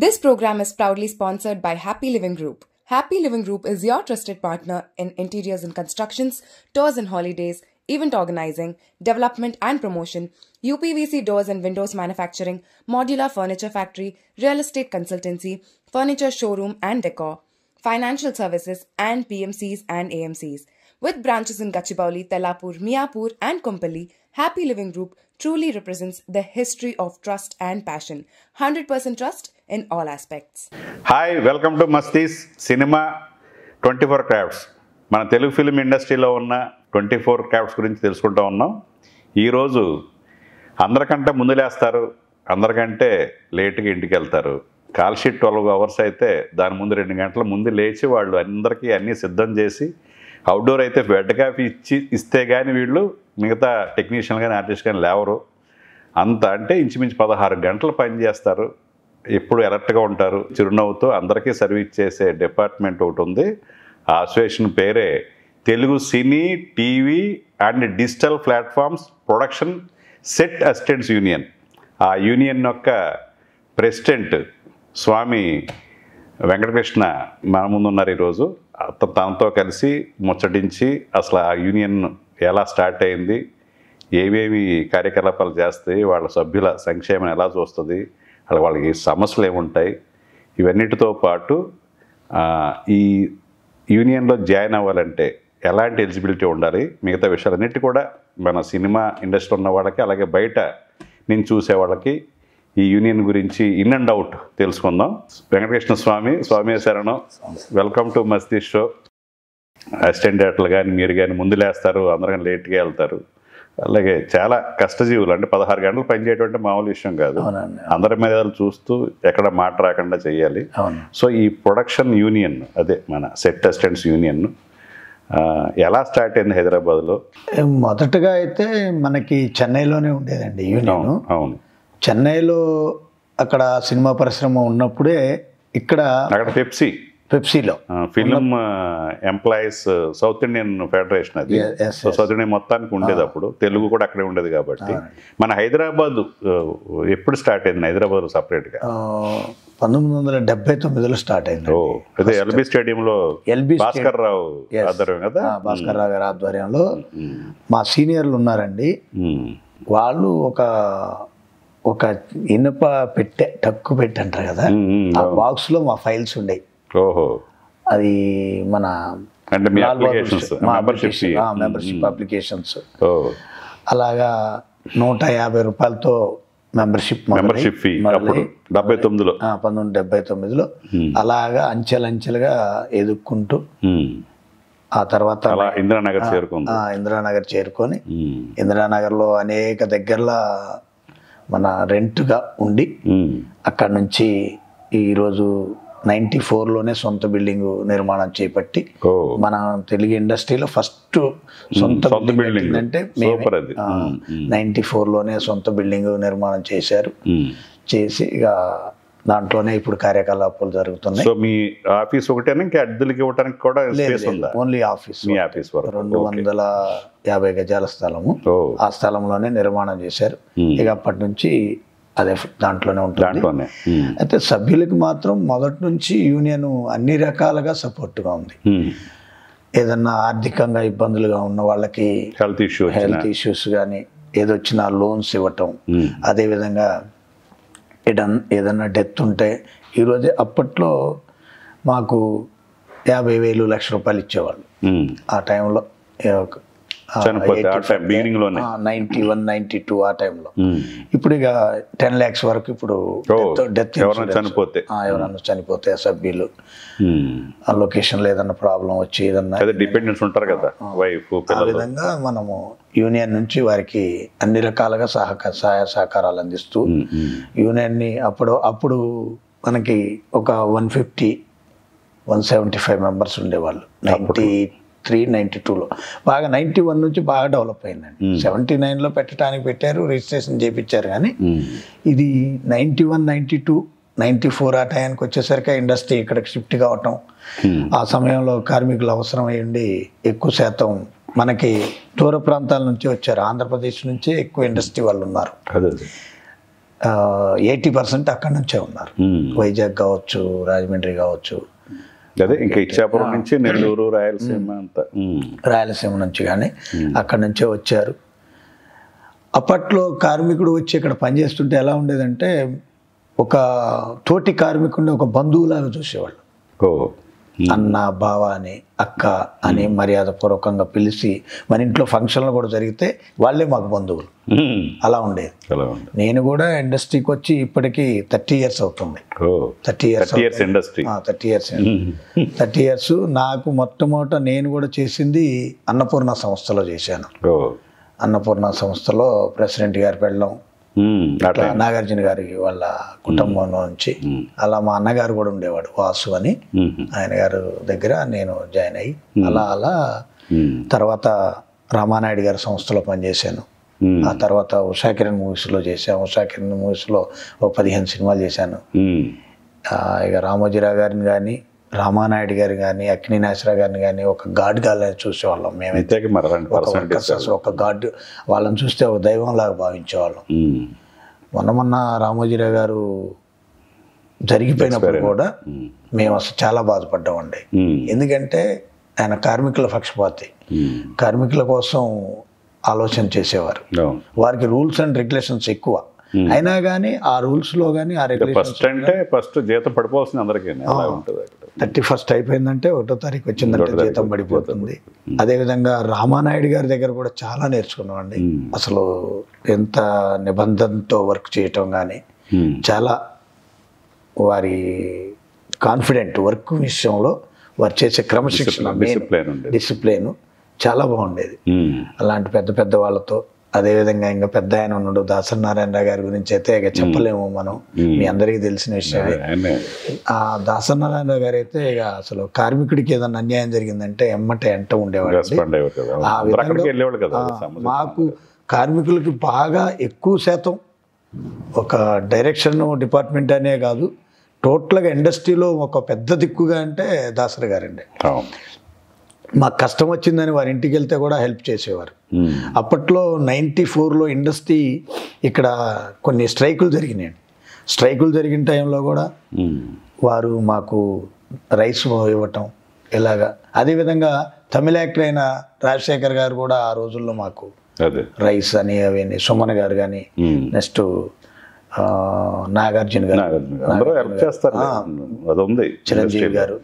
This program is proudly sponsored by Happy Living Group. Happy Living Group is your trusted partner in interiors and constructions, tours and holidays, event organizing, development and promotion, UPVC doors and windows manufacturing, modular furniture factory, real estate consultancy, furniture showroom and decor, financial services, and PMCs and AMCs. With branches in Gachibowli, Tellapur, Miapur, and Kompally, Happy Living Group truly represents the history of trust and passion. 100% trust in all aspects. Hi, welcome to Masti's Cinema 24 Crafts. మన Telugu film ఇండస్ట్రీలో ఉన్న 24 crafts గురించి తెలుసుకుంటూ ఉన్నాం. ఈరోజు అందరికంటే ముందు లేస్తారు, అందరికంటే లేట్గా ఇంటికి వెళ్తారు. కాల్ షీట్ 12 అవర్స్ అయితే దాని ముందు 2 గంటల ముందు లేచి వాళ్ళు అందరికీ అన్నీ సిద్ధం చేసి అవుట్డోర్ అయితే బెడ్ కాఫీ ఇస్తే కానీ వీళ్ళు మిగతా టెక్నీషియన్ కానీ ఆర్టిస్ట్ కానీ లేవరు. అంత అంటే ఇంచుమించు 16 గంటలు పని చేస్తారు. ఎప్పుడు అలర్ట్గా ఉంటారు. చిరునవ్వుతో అందరికీ సర్వీస్ చేసే డిపార్ట్మెంట్ ఒకటి ఉంది. ఆ అసోసియేషన్ పేరే తెలుగు సినీ TV and digital platforms production set assistants union. ఆ యూనియన్ యొక్క ప్రెసిడెంట్ స్వామి వెంకటకృష్ణ మన ముందు ఉన్నారు. ఈరోజు తనతో కలిసి ముచ్చటించి అసలు ఆ యూనియన్ ఎలా స్టార్ట్ అయింది, ఏమేమి కార్యకలాపాలు చేస్తాయి, వాళ్ళ సభ్యుల సంక్షేమం ఎలా చూస్తుంది, వాళ్ళకి సమస్యలు ఏముంటాయి, ఇవన్నిటితో పాటు ఈ యూనియన్లో జాయిన్ అవ్వాలంటే ఎలాంటి ఎలిజిబిలిటీ ఉండాలి, మిగతా విషయాలన్నిటి కూడా మన సినిమా ఇండస్ట్రీలో ఉన్న వాళ్ళకి అలాగే బయట నేను చూసే వాళ్ళకి ఈ యూనియన్ గురించి ఇన్ అండ్ అవుట్ తెలుసుకుందాం. వెంకటకృష్ణ స్వామి శరణం, welcome to Masti show. Assistant డైరెక్టర్లు కానీ మీరు కానీ ముందు లేస్తారు, అందరికీ లేట్గా వెళ్తారు. అలాగే చాలా కష్టజీవులు, అంటే 16 గంటలు పనిచేయటువంటి మామూలు విషయం కాదు. అందరి మీద చూస్తూ ఎక్కడ మాట రాకుండా చేయాలి. సో ఈ ప్రొడక్షన్ యూనియన్, అదే మన సెట్ అసిస్టెంట్స్ యూనియన్ ఎలా స్టార్ట్ అయింది హైదరాబాద్లో? మొదటగా అయితే మనకి చెన్నైలోనే ఉండేదండి యూనియన్. అవును, చెన్నైలో అక్కడ సినిమా పరిశ్రమ ఉన్నప్పుడే ఇక్కడ పెప్సీలో film employees south Indian federation, అది సౌత్ ఇండియన్ మొత్తానికి ఉండేది. అప్పుడు తెలుగు కూడా అక్కడే ఉండేది. కాబట్టి మన హైదరాబాద్ ఎప్పుడు స్టార్ట్ అయింది హైదరాబాద్ సపరేట్గా? 1979లో స్టార్ట్ అయింది. అదే ఎల్బీ స్టేడియంలో భాస్కర్ రావు ఆధ్వర్యం కదా. భాస్కర్ రావు గారి ఆధ్వర్యంలో మా సీనియర్లు ఉన్నారండి. వాళ్ళు ఒక ఇనుప పెట్టె, టక్కు పెట్టె అంటారు కదా, ఆ బాక్స్ లో మా ఫైల్స్ ఉండేవి. ఓహో, అది మన మెంబర్షిప్ అప్లికేషన్స్. అలాగా 150 రూపాయలతో మెంబర్షిప్ ఫీ 1979లో అలాగా అంచెలంచెలుగా ఎదుక్కుంటూ ఆ తర్వాత ఇందిరానగర్ చేరుకొని ఇందిరానగర్లో అనేక దగ్గరలో మన రెంట్గా ఉండి అక్కడ నుంచి ఈరోజు 94లోనే సొంత బిల్డింగ్ నిర్మాణం చేపట్టి మన తెలుగు ఇండస్ట్రీలో ఫస్ట్ సొంత బిల్డింగ్ అంటే 94లోనే సొంత బిల్డింగ్ నిర్మాణం చేసి ఇక దాంట్లోనే ఇప్పుడు కార్యకలాపాలు జరుగుతున్నాయి. సో మీ ఆఫీస్ ఒకటేనా, ఇంకా అద్దెలకి ఇవ్వడానికి కూడా స్పేస్ ఉందా? Only office. 250 గజాల స్థలము. ఆ స్థలంలోనే నిర్మాణం చేశారు. ఇక అప్పటి నుంచి అదే దాంట్లోనే ఉంటుంది. అయితే సభ్యులకి మాత్రం మొదటి నుంచి యూనియన్ అన్ని రకాలుగా సపోర్ట్గా ఉంది. ఏదన్నా ఆర్థికంగా ఇబ్బందులుగా ఉన్న వాళ్ళకి హెల్త్ ఇష్యూస్ కానీ ఏదొచ్చినా లోన్స్ ఇవ్వటం, అదేవిధంగా ఏదన్నా డెత్ ఉంటే ఈరోజే అప్పట్లో మాకు 50,000 1,00,000 రూపాయలు ఇచ్చేవాళ్ళు ఆ టైంలో. 91, 92 ఆ టైంలో. ఇప్పుడు ఇక 10 lakhs వరకు ఇప్పుడు డెత్ ఎవరైనా చనిపోతే సభ్యులు ఆ లొకేషన్లో ఏదన్నా ప్రాబ్లం వచ్చి ఏదన్నా డిపెండెన్స్ ఉంటారు కదా, ఆ విధంగా మనము యూనియన్ నుంచి వారికి అన్ని రకాలుగా సహాయ సహకారాలు అందిస్తూ యూనియన్ని అప్పుడు మనకి ఒక 150-175 మెంబర్స్ ఉండేవాళ్ళు. 93-92లో బాగా 91 నుంచి బాగా డెవలప్ అయిందండి. 79లో పెట్టడానికి పెట్టారు, రిజిస్ట్రేషన్ చేయించారు. కానీ ఇది 91, 92, 94 ఆ టైంకి వచ్చేసరికి ఇండస్ట్రీ ఇక్కడికి షిఫ్ట్ కావటం, ఆ సమయంలో కార్మికులు అవసరం అయ్యండి. ఎక్కువ శాతం మనకి దూర ప్రాంతాల నుంచి వచ్చారు. ఆంధ్రప్రదేశ్ నుంచే ఎక్కువ ఇండస్ట్రీ వాళ్ళు ఉన్నారు. 80% అక్కడి నుంచే ఉన్నారు. వైజాగ్ కావచ్చు, రాజమండ్రి కావచ్చు, అదే ఇంకా ఇచ్చాపురం నుంచి నెల్లూరు, రాయలసీమ అంతా, రాయలసీమ నుంచి కానీ అక్కడి నుంచే వచ్చారు. అప్పట్లో కార్మికుడు వచ్చి ఇక్కడ పనిచేస్తుంటే ఎలా ఉండేదంటే ఒక తోటి కార్మికుడిని ఒక బంధువులాగా చూసేవాళ్ళు. అన్న, బావ అని, అక్క అని మర్యాదపూర్వకంగా పిలిచి మన ఇంట్లో ఫంక్షన్లు కూడా జరిగితే వాళ్ళే మాకు బంధువులు, అలా ఉండేది. నేను కూడా ఇండస్ట్రీకి వచ్చి ఇప్పటికీ 30 years అవుతుంది. 30 years. నాకు మొట్టమొదట నేను కూడా చేసింది అన్నపూర్ణ సంస్థలో చేశాను. అన్నపూర్ణ సంస్థలో ప్రెసిడెంట్ గారి పెళ్ళం నాగార్జున గారి వాళ్ళ కుటుంబంలో నుంచి, అలా మా అన్నగారు కూడా ఉండేవాడు వాసు అని, ఆయన గారు దగ్గర నేను జాయిన్ అయ్యి అలా తర్వాత రామానాయుడు గారి సంస్థలో పనిచేశాను. ఆ తర్వాత ఉషా కిరణ్ మూవీస్లో చేశాను. ఉషా కిరణ్ మూవీస్లో 15 సినిమాలు చేశాను. ఇక రామోజీరావు గారిని కానీ, రామానాయుడు గారు కానీ, అక్కినే నాగేశ్వరరావు గారిని కానీ ఒక గాడ్గా చూసేవాళ్ళం మేమైతే. ఒక గాడ్, వాళ్ళని చూస్తే ఒక దైవంలాగా భావించేవాళ్ళం. మొన్న రామోజీరావు గారు జరిగిపోయినప్పుడు కూడా మేము అసలు చాలా బాధపడ్డామండి. ఎందుకంటే ఆయన కార్మికుల పక్షపాతి, కార్మికుల కోసం ఆలోచన చేసేవారు. వారికి రూల్స్ అండ్ రెగ్యులేషన్స్ ఎక్కువ, అయినా కానీ ఆ రూల్స్లో కానీ ఆ రెగ్యులేషన్స్ అంటే ఫస్ట్ జీతం పడిపోవాల్సింది అందరికీ. 31st అయిపోయిందంటే 1వ తారీఖు వచ్చిందంటే జీతం పడిపోతుంది. అదేవిధంగా రామానాయుడు గారి దగ్గర కూడా చాలా నేర్చుకున్నామండి. అసలు ఎంత నిబంధనతో వర్క్ చేయటం కానీ, చాలా వారి పెద్ద వర్క్ విషయంలో వారు చేసే క్రమశిక్షణ, డిసిప్లిన్ చాలా బాగుండేది. అలాంటి పెద్ద వాళ్ళతో, అదేవిధంగా ఇంకా పెద్ద ఆయన ఉన్నాడు దాసరి నారాయణరావు గారి గురించి అయితే ఇక చెప్పలేము మనం, మీ అందరికీ తెలిసిన విషయమే. ఆ దాసరి నారాయణరావు గారు అయితే ఇక అసలు కార్మికుడికి ఏదైనా అన్యాయం జరిగిందంటే ఎంట ఉండేవాడు. ఆ విధంగా మాకు కార్మికులకి బాగా ఎక్కువ శాతం ఒక డైరెక్షన్ డిపార్ట్మెంట్ అనే కాదు, టోటల్గా ఇండస్ట్రీలో ఒక పెద్ద దిక్కుగా అంటే దాసరి గారండి. మాకు కష్టం వచ్చిందని వారి ఇంటికి వెళ్తే కూడా హెల్ప్ చేసేవారు. అప్పట్లో 94లో ఇండస్ట్రీ ఇక్కడ కొన్ని స్ట్రైకులు జరిగినాయండి. స్ట్రైకులు జరిగిన టైంలో కూడా వారు మాకు రైస్ ఇవ్వటం ఇలాగా. అదేవిధంగా తమిళ యాక్టర్ అయిన రాజశేఖర్ గారు కూడా ఆ రోజుల్లో మాకు రైస్ అని అవన్నీ, సుమన్ గారు కానీ, నెక్స్ట్ నాగార్జున గారు,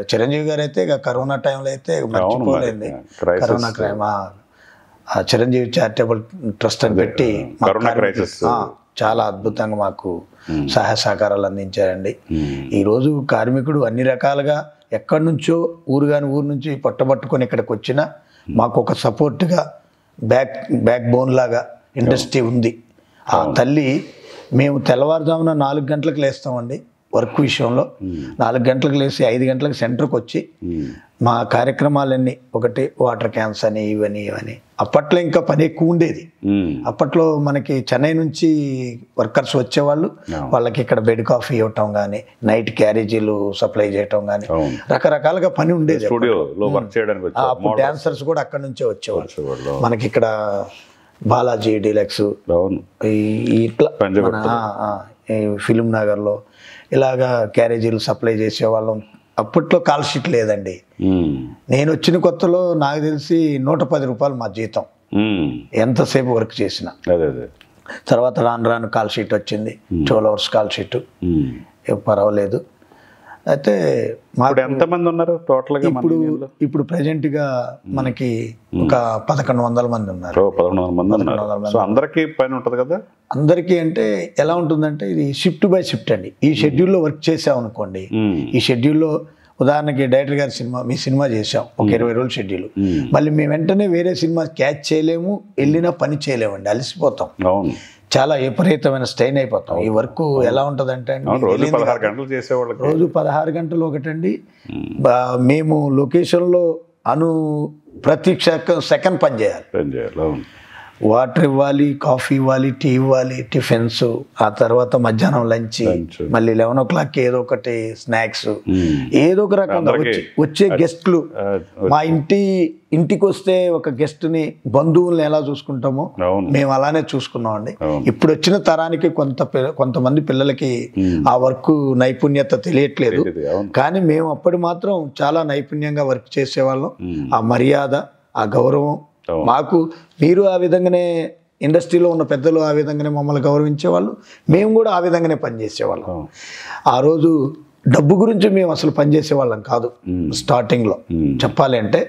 చిరంజీవి గారు అయితే ఇక కరోనా టైంలో అయితే మర్చిపోలేదు. Corona crime Chiranjeevi charitable trust అని పెట్టి చాలా అద్భుతంగా మాకు సహాయ సహకారాలు అందించారండి. ఈరోజు కార్మికుడు అన్ని రకాలుగా ఎక్కడి నుంచో ఊరు నుంచి పట్టబట్టుకొని ఇక్కడికి వచ్చినా మాకు ఒక సపోర్ట్గా బ్యాక్ బోన్ లాగా ఇండస్ట్రీ ఉంది. ఆ తల్లి, మేము తెల్లవారుజామున 4 గంటలకు లేస్తామండి వర్క్ విషయంలో. 4 గంటలకు లేచి 5 గంటలకు సెంటర్కి వచ్చి మా కార్యక్రమాలన్నీ, ఒకటి వాటర్ క్యాన్స్ అని ఇవని. అప్పట్లో ఇంకా పని ఎక్కువ ఉండేది. అప్పట్లో మనకి చెన్నై నుంచి వర్కర్స్ వచ్చేవాళ్ళు, వాళ్ళకి ఇక్కడ బెడ్ కాఫీ ఇవ్వటం కానీ, నైట్ క్యారేజీలు సప్లై చేయటం కానీ, రకరకాలుగా పని ఉండేది. అప్పుడు డాన్సర్స్ కూడా అక్కడ నుంచే వచ్చేవాళ్ళు. మనకి ఇక్కడ బాలాజీ డీలక్స్, ఇట్లా ఫిలిం నగర్లో ఇలాగా క్యారేజీలు సప్లై చేసేవాళ్ళం. అప్పట్లో కాల్ షీట్ లేదండి. నేను వచ్చిన కొత్తలో నాకు తెలిసి 110 రూపాయలు మా జీతం, ఎంతసేపు వర్క్ చేసిన. తర్వాత రాను కాల్ షీట్ వచ్చింది, 12 hours కాల్ షీట్, పర్వాలేదు. అయితే మాకు ఎంతమంది ఉన్నారు టోటల్గా? ఇప్పుడు ప్రెజెంట్గా మనకి ఒక 1100 మంది ఉన్నారు. 1100 అందరికీ పని ఉంటుంది కదా? అందరికీ అంటే ఎలా ఉంటుందంటే ఇది షిఫ్ట్ బై షిఫ్ట్ అండి. ఈ షెడ్యూల్లో వర్క్ చేసామనుకోండి, ఈ షెడ్యూల్లో ఉదాహరణకి డైరెక్టర్ గారి మీ సినిమా చేసాం, ఒక 20 రోజులు షెడ్యూల్, మళ్ళీ మేము వెంటనే వేరే సినిమా క్యాచ్ చేయలేము, వెళ్ళినా పని చేయలేమండి, అలసిపోతాం, చాలా విపరీతమైన స్ట్రెయిన్ అయిపోతాం. ఈ వర్క్ ఎలా ఉంటుందంటే రోజు 16 గంటలు ఒకటండి. మేము లొకేషన్లో ప్రతి సెకండ్ పని చేయాలి. వాటర్ ఇవ్వాలి, కాఫీ ఇవ్వాలి, టీ ఇవ్వాలి, టిఫిన్స్, ఆ తర్వాత మధ్యాహ్నం లంచ్, మళ్ళీ 11 o'clock ఏదో ఒకటి స్నాక్స్, ఏదో ఒక రకంగా వచ్చే గెస్ట్లు. మా ఇంటికి వస్తే ఒక గెస్ట్ని, బంధువుల్ని ఎలా చూసుకుంటామో మేము అలానే చూసుకున్నామండి. ఇప్పుడు వచ్చిన తరానికి కొంతమంది పిల్లలకి ఆ వర్క్ నైపుణ్యత తెలియట్లేదు, కానీ మేము అప్పటి మాత్రం చాలా నైపుణ్యంగా వర్క్ చేసేవాళ్ళం. ఆ మర్యాద, ఆ గౌరవం మాకు, మీరు ఆ విధంగానే ఇండస్ట్రీలో ఉన్న పెద్దలు ఆ విధంగానే మమ్మల్ని గౌరవించేవాళ్ళు, మేము కూడా ఆ విధంగానే పనిచేసేవాళ్ళం. ఆ రోజు డబ్బు గురించి మేము అసలు పనిచేసేవాళ్ళం కాదు. స్టార్టింగ్లో చెప్పాలి అంటే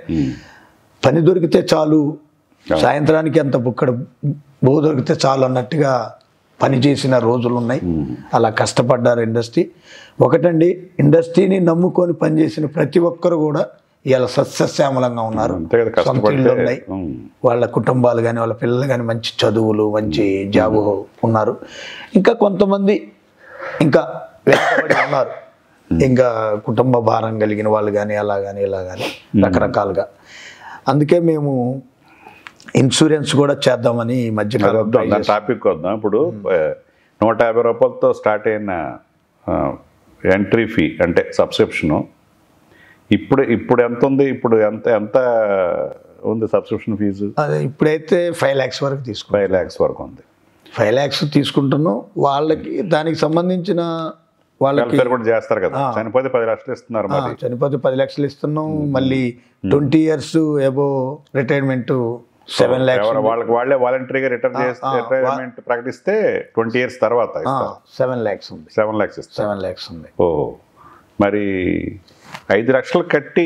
పని దొరికితే చాలు, సాయంత్రానికి అంత బుక్కడ బో దొరికితే చాలు అన్నట్టుగా పని చేసిన రోజులు ఉన్నాయి. అలా కష్టపడ్డారు ఇండస్ట్రీ. ఒకటండి, ఇండస్ట్రీని నమ్ముకొని పనిచేసిన ప్రతి ఒక్కరు కూడా ఇలా సస్యశ్యామలంగా ఉన్నారు, సొంత ఇళ్ళు ఉన్నాయి, వాళ్ళ కుటుంబాలు కానీ వాళ్ళ పిల్లలు కానీ మంచి చదువులు, మంచి జాబు ఉన్నారు. ఇంకా కొంతమంది ఇంకా వెనకబడి ఉన్నారు, ఇంకా కుటుంబ భారం కలిగిన వాళ్ళు కానీ అలా కానీ ఇలా కానీ రకరకాలుగా. అందుకే మేము ఇన్సూరెన్స్ కూడా చేద్దామని ఈ మధ్య టాపిక్ వద్దాం. ఇప్పుడు 150 రూపాయలతో స్టార్ట్ అయిన ఎంట్రీ ఫీ అంటే సబ్స్క్రిప్షను ఇప్పుడు ఎంత ఉంది? ఇప్పుడు ఎంత ఉంది సబ్స్క్రిప్షన్ ఫీజు? అదే ఇప్పుడైతే 5 lakhs వరకు 5 lakhs వరకు ఉంది. 5 lakhs తీసుకుంటున్నాం. వాళ్ళకి దానికి సంబంధించిన వాళ్ళకి కూడా చేస్తారు కదా, చనిపోతే 10 లక్షలు ఇస్తున్నారు. చనిపోతే 10 లక్షలు ఇస్తున్నాం. మళ్ళీ 20 years అబోవ్ రిటైర్మెంట్ 7 lakhs. వాళ్ళే వాలంటరీగా రిటైర్మెంట్ ప్రకటిస్తే 20 years తర్వాత 7 lakhs ఉంది. 7 lakhs ఇస్తారు. 7 lakhs ఉంది. ఓహో, మరి 5 లక్షలు కట్టి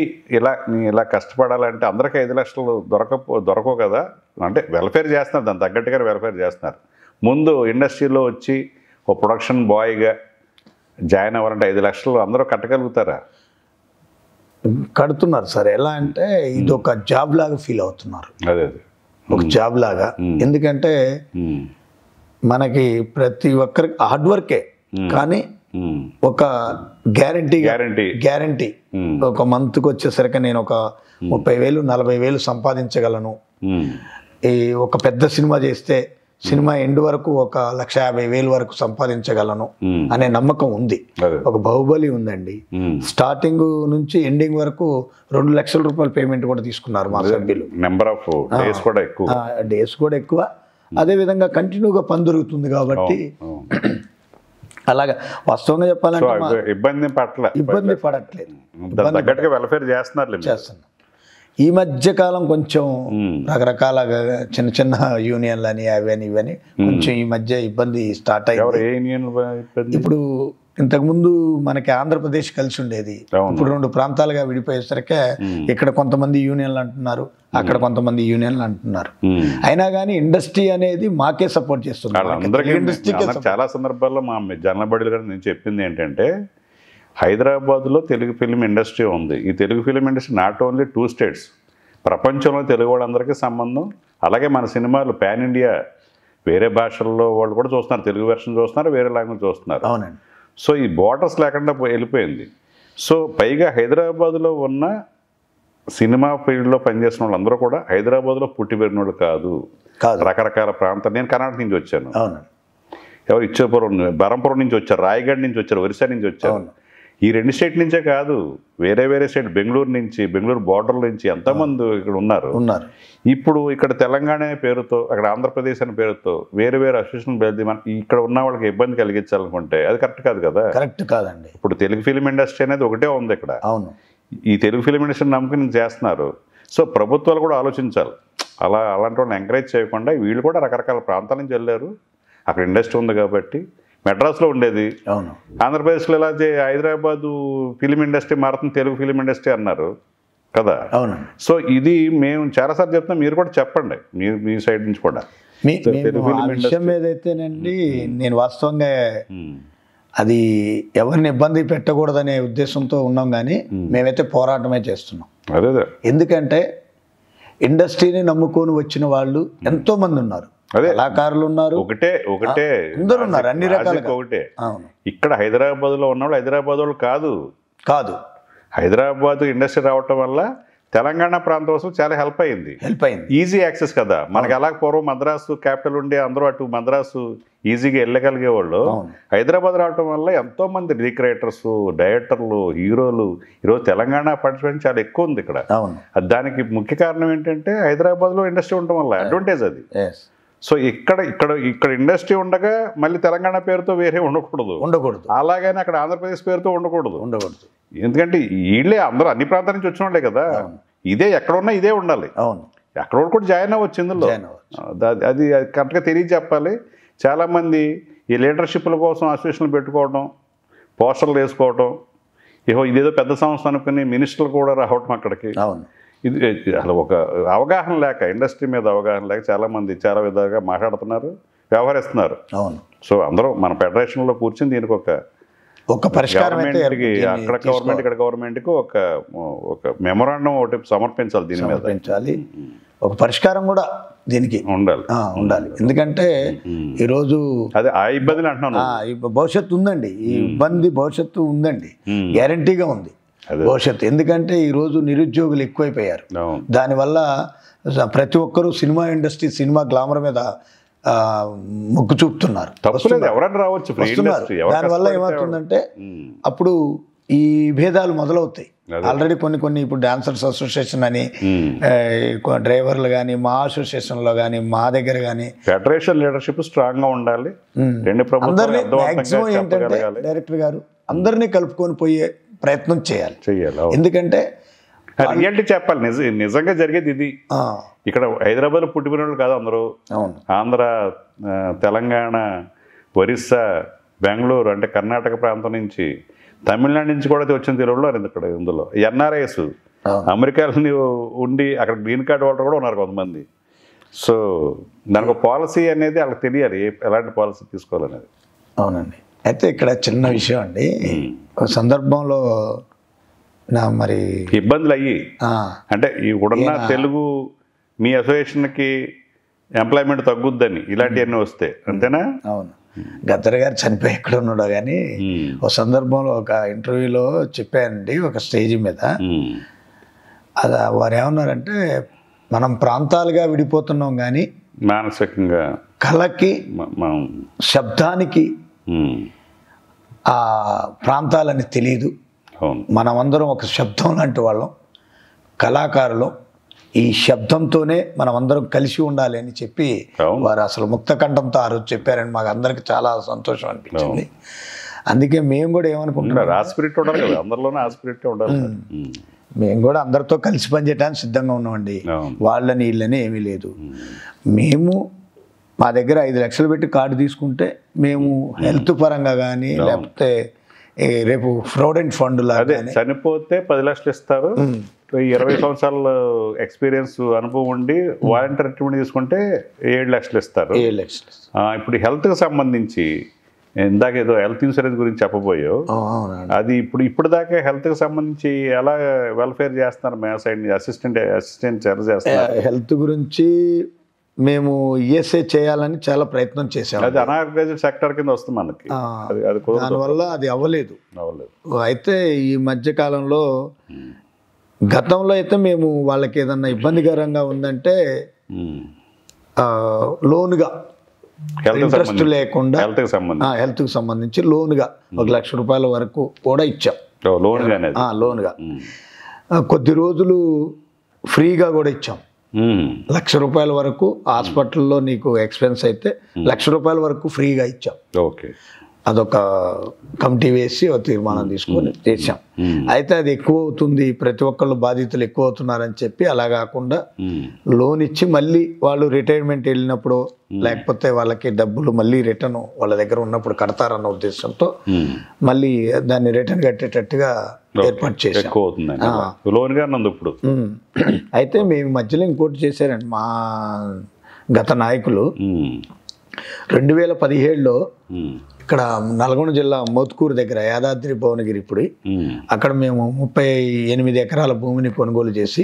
ఇలా కష్టపడాలంటే అందరికీ 5 లక్షలు దొరకవు కదా. అంటే వెల్ఫేర్ చేస్తున్నారు, దాని తగ్గట్టుగానే వెల్ఫేర్ చేస్తున్నారు. ముందు ఇండస్ట్రీలో వచ్చి ఒక ప్రొడక్షన్ బాయ్గా జాయిన్ అవ్వాలంటే 5 లక్షలు అందరూ కట్టగలుగుతారా? కడుతున్నారు సార్. ఎలా అంటే ఇది ఒక జాబ్ లాగా ఫీల్ అవుతున్నారు. అదే ఒక జాబ్ లాగా. ఎందుకంటే మనకి ప్రతి ఒక్కరికి హార్డ్ వర్కే, కానీ ఒక గ్యారంటీ ఒక మంత్కి వచ్చేసరికి నేను ఒక 30,000 40,000 సంపాదించగలను. ఈ ఒక పెద్ద సినిమా చేస్తే సినిమా ఎండ్ వరకు ఒక 1,50,000 వరకు సంపాదించగలను అనే నమ్మకం ఉంది. ఒక బాహుబలి ఉందండి, స్టార్టింగ్ నుంచి ఎండింగ్ వరకు 2 లక్షల రూపాయల పేమెంట్ కూడా తీసుకున్నారు మా సభ్యులు. డేస్ కూడా ఎక్కువ. అదే విధంగా కంటిన్యూగా పని దొరుకుతుంది కాబట్టి అలాగా వాస్తవంగా చెప్పాలంటే ఇబ్బంది పడట్లేదు. వెల్ఫేర్ చేస్తున్నారు. ఈ మధ్య కాలం కొంచెం రకరకాల చిన్న యూనియన్లు అని అవని ఇవని కొంచెం ఈ మధ్య ఇబ్బంది స్టార్ట్ అయ్యింది. ఇప్పుడు ఇంతకుముందు మనకి ఆంధ్రప్రదేశ్ కలిసి ఉండేది, ఇప్పుడు 2 ప్రాంతాలుగా విడిపోయేసరికి ఇక్కడ కొంతమంది యూనియన్లు అంటున్నారు, అక్కడ కొంతమంది యూనియన్లు అంటున్నారు. అయినా కానీ ఇండస్ట్రీ అనేది మాకే సపోర్ట్ చేస్తున్నారు. చాలా సందర్భాల్లో మా జనబడులు గారు నేను చెప్పింది ఏంటంటే, హైదరాబాద్లో తెలుగు ఫిలిం ఇండస్ట్రీ ఉంది. ఈ Telugu film industry not only 2 states, ప్రపంచంలో తెలుగు వాళ్ళందరికీ సంబంధం. అలాగే మన సినిమాలు పాన్ ఇండియా వేరే భాషల్లో వాళ్ళు కూడా చూస్తున్నారు, తెలుగు వెర్షన్ చూస్తున్నారు, వేరే లాంగ్వేజ్ చూస్తున్నారు. అవునండి. సో ఈ బోర్డర్స్ లేకుండా వెళ్ళిపోయింది. సో పైగా హైదరాబాద్లో ఉన్న సినిమా ఫీల్డ్లో పనిచేసిన వాళ్ళందరూ కూడా హైదరాబాద్లో పుట్టి పెరిగిన వాళ్ళు కాదు, రకరకాల ప్రాంతాలు. నేను కర్ణాటక నుంచి వచ్చాను, ఎవరు ఇచ్చాపురం, బరంపురం నుంచి వచ్చారు, రాయగఢ్ నుంచి వచ్చారు, ఒరిస్సా నుంచి వచ్చారు. ఈ 2 స్టేట్ నుంచే కాదు, వేరే స్టేట్, బెంగళూరు బార్డర్ నుంచి ఎంతమంది ఇక్కడ ఉన్నారు. ఇప్పుడు ఇక్కడ తెలంగాణ పేరుతో, అక్కడ ఆంధ్రప్రదేశ్ అనే పేరుతో వేరే అసోసియేషన్ పెడితే ఇక్కడ ఉన్న వాళ్ళకి ఇబ్బంది కలిగించాలనుకుంటే అది కరెక్ట్ కాదు కదా. కరెక్ట్ కాదండి. ఇప్పుడు తెలుగు ఫిలిం ఇండస్ట్రీ అనేది ఒకటే ఉంది ఇక్కడ. అవును, ఈ తెలుగు ఫిలిం ఇండస్ట్రీని నమ్ముకుని చేస్తున్నారు. సో ప్రభుత్వాలు కూడా ఆలోచించాలి. అలాంటి వాళ్ళని ఎంకరేజ్ చేయకుండా వీళ్ళు కూడా రకరకాల ప్రాంతాల నుంచి వెళ్ళారు, అక్కడ ఇండస్ట్రీ ఉంది కాబట్టి. మెడ్రాస్లో ఉండేది, అవును, ఆంధ్రప్రదేశ్లో ఎలా హైదరాబాదు ఫిలిం ఇండస్ట్రీ మారుతుంది, తెలుగు ఫిలిం ఇండస్ట్రీ అన్నారు కదా. అవును. సో ఇది మేము చాలాసార్లు చెప్తున్నాం, మీరు కూడా చెప్పండి మీ సైడ్ నుంచి కూడా. విషయం ఏదైతేనండి, నేను వాస్తవంగా అది ఎవరిని ఇబ్బంది పెట్టకూడదనే ఉద్దేశంతో ఉన్నాం, కానీ మేమైతే పోరాటమే చేస్తున్నాం. అదే, ఎందుకంటే ఇండస్ట్రీని నమ్ముకొని వచ్చిన వాళ్ళు ఎంతో మంది ఉన్నారు, కళాకారులు ఉన్నారు, ఒకటే అందరూ ఉన్నారు, అన్ని రకాలుగా. ఒకటే ఇక్కడ హైదరాబాద్లో ఉన్నవాళ్ళు హైదరాబాద్ వాళ్ళు కాదు. హైదరాబాద్ ఇండస్ట్రీ రావటం వల్ల తెలంగాణ ప్రాంతం కోసం చాలా హెల్ప్ అయింది. ఈజీ యాక్సెస్ కదా మనకి. ఎలా పూర్వం మద్రాసు క్యాపిటల్ ఉండి అందరూ అటు మద్రాసు ఈజీగా వెళ్ళగలిగేవాళ్ళు. హైదరాబాద్ రావడం వల్ల ఎంతో మంది రీక్రియేటర్స్, డైరెక్టర్లు, హీరోలు ఈరోజు తెలంగాణ పార్టిసిపేషన్ చాలా ఎక్కువ ఉంది ఇక్కడ. దానికి ముఖ్య కారణం ఏంటంటే హైదరాబాద్లో ఇండస్ట్రీ ఉండటం వల్ల అడ్వాంటేజ్ అది. సో ఇక్కడ ఇండస్ట్రీ ఉండగా మళ్ళీ తెలంగాణ పేరుతో వేరే ఉండకూడదు. అలాగని అక్కడ ఆంధ్రప్రదేశ్ పేరుతో ఉండకూడదు. ఎందుకంటే వీళ్ళే అందరూ అన్ని ప్రాంతాల నుంచి వచ్చిన వాళ్ళే కదా. ఇదే ఎక్కడ ఉన్నా ఇదే ఉండాలి. ఎక్కడ కూడా జాయిన్ అవ్వచ్చు ఇందులో. అది కరెక్ట్గా తెలియజెప్పాలి. చాలామంది ఈ లీడర్షిప్ల కోసం అసోసియేషన్లు పెట్టుకోవడం, పోస్టర్లు వేసుకోవడం, ఇదేదో పెద్ద సంస్థ అనుకుని మినిస్టర్లు కూడా రావటం అక్కడికి. ఇది అసలు ఒక అవగాహన లేక, ఇండస్ట్రీ మీద అవగాహన లేక చాలామంది చాలా విధాలుగా మాట్లాడుతున్నారు, వ్యవహరిస్తున్నారు. సో అందరూ మన ఫెడరేషన్లో కూర్చొని దీనికి ఒక గవర్నమెంట్కి, అక్కడ గవర్నమెంట్ ఇక్కడ గవర్నమెంట్కి ఒక మెమొరాండం ఒకటి సమర్పించాలి. దీని మీద ఒక పరిష్కారం కూడా దీనికి ఉండాలి. ఎందుకంటే ఈరోజు అదే ఆ ఇబ్బందులు అంటున్నాను. భవిష్యత్తు ఉందండి, ఈ ఇబ్బంది భవిష్యత్తు ఉందండి, గ్యారంటీగా ఉంది భవిష్యత్తు. ఎందుకంటే ఈరోజు నిరుద్యోగులు ఎక్కువైపోయారు. దానివల్ల ప్రతి ఒక్కరూ సినిమా ఇండస్ట్రీ, సినిమా గ్లామర్ మీద మొగ్గు చూపుతున్నారు. దానివల్ల ఏమవుతుందంటే అప్పుడు ఈ భేదాలు మొదలవుతాయి. ఆల్రెడీ కొన్ని ఇప్పుడు డాన్సర్స్ అసోసియేషన్ అని, డ్రైవర్లు కానీ, మా అసోసియేషన్లో కానీ, మా దగ్గర కానీ ఫెడరేషన్ లీడర్షిప్ స్ట్రాంగ్ గా ఉండాలి. అందరినీ మ్యాక్సిమం ఏంటంటే డైరెక్టర్ గారు అందరినీ కలుపుకొని పోయే ప్రయత్నం చేయాలి. ఎందుకంటే రియాలిటీ చెప్పాలి. నిజంగా జరిగేది ఇది. ఇక్కడ హైదరాబాద్లో పుట్టిన కాదు అందరూ. ఆంధ్ర, తెలంగాణ, ఒరిస్సా, బెంగళూరు, అంటే కర్ణాటక ప్రాంతం నుంచి, తమిళనాడు నుంచి కూడా వచ్చిన తెలుగులో ఇక్కడ ఇందులో ఎన్ఆర్ఐస్ అమెరికాలో ఉండి అక్కడ గ్రీన్ కార్డ్ హోల్డర్ కూడా ఉన్నారు కొంతమంది. సో దానికి పాలసీ అనేది వాళ్ళకి తెలియాలి, ఎలాంటి పాలసీ తీసుకోవాలనేది. అవునండి. అయితే ఇక్కడ చిన్న విషయం అండి, ఒక సందర్భంలో మరి ఇబ్బందులు అయ్యి, అంటే ఇప్పుడున్న తెలుగు మీ అసోసియేషన్కి ఎంప్లాయ్మెంట్ తగ్గుద్దని ఇలాంటివన్నీ వస్తే అంతేనా? అవును. గద్దర్ గారు చనిపోయి ఎక్కడ ఉన్నాడో కానీ ఒక సందర్భంలో ఒక ఇంటర్వ్యూలో చెప్పానండి, ఒక స్టేజ్ మీద. అది వారు ఏమన్నారంటే, మనం ప్రాంతాలుగా విడిపోతున్నాం కానీ మానసికంగా కళకి, శబ్దానికి ఆ ప్రాంతాలని తెలియదు. మనమందరం ఒక శబ్దం లాంటి వాళ్ళం, కళాకారులు. ఈ శబ్దంతోనే మనం అందరం కలిసి ఉండాలి అని చెప్పి వారు అసలు ముక్తకంఠంతో ఆ రోజు చెప్పారని మాకు అందరికి చాలా సంతోషం అనిపించింది. అందుకే మేము కూడా ఏమనుకుంటున్నాం, మేము కూడా అందరితో కలిసి పనిచేయడానికి సిద్ధంగా ఉన్నామండి. వాళ్ళని వీళ్ళని ఏమీ లేదు. మేము మా దగ్గర 5 లక్షలు పెట్టి కార్డు తీసుకుంటే మేము హెల్త్ పరంగా కానీ, లేకపోతే రేపు ప్రావిడెంట్ ఫండ్ లాగా చనిపోతే 10 లక్షలు ఇస్తారు. 20 సంవత్సరాల ఎక్స్పీరియన్స్ అనుభవం ఉండి వాలంటీర్ రిటైర్మెంట్ తీసుకుంటే 7 లక్షలు ఇస్తారు. ఇప్పుడు హెల్త్కి సంబంధించి ఇందాక ఏదో హెల్త్ ఇన్సూరెన్స్ గురించి చెప్పబోయో, అది ఇప్పుడు దాకా హెల్త్కి సంబంధించి ఎలా వెల్ఫేర్ చేస్తున్నారు? మా సైడ్ అసిస్టెంట్ ఎలా చేస్తున్నారు? హెల్త్ గురించి మేము ఈఎస్ఐ చేయాలని చాలా ప్రయత్నం చేసాము. అది అనార్గనైజ్డ్ సెక్టర్ కింద వస్తుంది మనకి. దానివల్ల అది అవ్వలేదు. అయితే ఈ మధ్యకాలంలో, గతంలో అయితే మేము వాళ్ళకి ఏదన్నా ఇబ్బందికరంగా ఉందంటే లోన్గా, ఇంట్రెస్ట్ లేకుండా హెల్త్కి సంబంధించి లోన్గా 1 లక్ష రూపాయల వరకు కూడా ఇచ్చాం. లోన్గా కొద్ది రోజులు ఫ్రీగా కూడా ఇచ్చాం. 1 లక్ష రూపాయల వరకు హాస్పిటల్లో నీకు ఎక్స్పెన్స్ అయితే 1 లక్ష రూపాయల వరకు ఫ్రీగా ఇచ్చాం. అదొక కమిటీ వేసి ఒక తీర్మానం తీసుకొని చేసాం. అయితే అది ఎక్కువ అవుతుంది, ప్రతి ఒక్కళ్ళు బాధితులు ఎక్కువ అవుతున్నారని చెప్పి అలా కాకుండా లోన్ ఇచ్చి మళ్ళీ వాళ్ళు రిటైర్మెంట్ వెళ్ళినప్పుడు, లేకపోతే వాళ్ళకి డబ్బులు మళ్ళీ రిటర్న్ వాళ్ళ దగ్గర ఉన్నప్పుడు కడతారన్న ఉద్దేశంతో మళ్ళీ దాన్ని రిటర్న్ కట్టేటట్టుగా ఏర్పాటు చేసాం. అయితే మేము మధ్యలో ఇంకోటి చేశారండి మా గత నాయకులు. 2017లో ఇక్కడ నల్గొండ జిల్లా మోత్కూరు దగ్గర యాదాద్రి భువనగిరి, ఇప్పుడు అక్కడ మేము 38 ఎకరాల భూమిని కొనుగోలు చేసి,